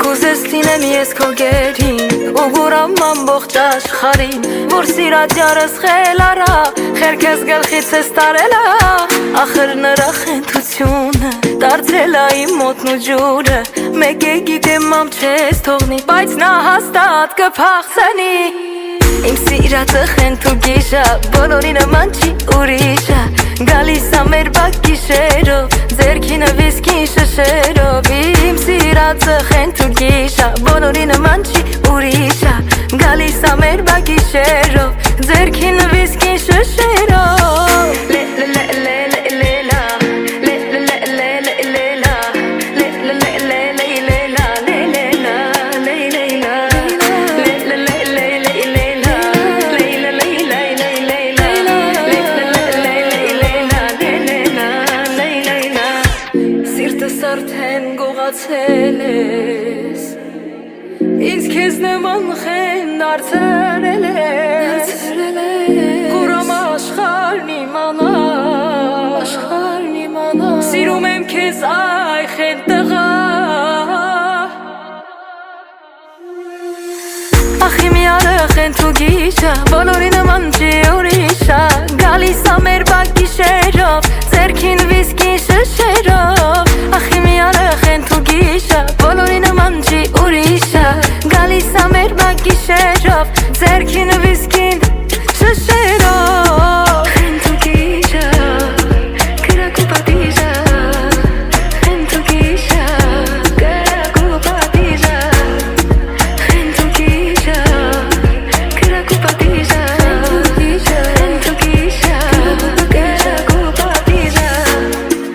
Կուզեստինեմ ես քո գերին ու գուրամ ամբողջ աշխարհին որ սիրած յարս խելարա խերքես գլխից ես տարելա ախր նրա խենթությունը դարձել է իմ մոտն ու ջուրը մեկ է գիտեմ ամ չես թողնի բայց նա հաստատ կփախցնի Իմ սիրածը խենթ ու գիշա բոլորի նման չի ուրիշա Գալիս ա մեր բակ գիշերով ձերքինը վիսկին շշերով Իմ սիրածը խենթ ու գիշա բոլորի նման չի ուրիշա Գալիս ա մեր բակ գիշերով ձերքինը վիսկին շշերով Ինձ քեզ նման խեն դարձրել ես Կուրամ աշխարհն իմանա Սիրում եմ քեզ այ խեն տղա Ախի միարը խեն թու գիշա Բոլորի նման չի ուրիշա Գալիս ա մեր բակ գիշերով Ձերքին վիսկին շշերով Ախի միարը խեն թու գիշա Բոլորի նման չի ուրիշա Գալիս ա մեր բակ գիշերով Ձերքին վիսկին շշերով Խեն թու գիշա Կրակ ու պատիժա Խեն թու գիշա Կրակ ու պատիժա Խեն թու գիշա Կրակ ու պատիժա Խեն թու գիշա Կրակ ու պատիժա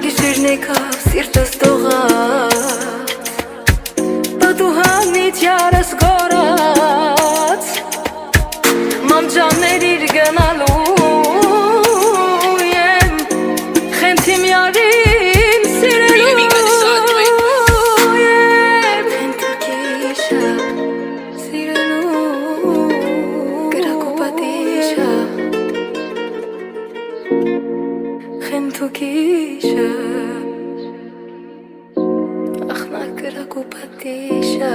Գիշերն եկավ սիրտս տողած Պատուհանից յարս գորած Մամ ջան կրակ ու պատիշը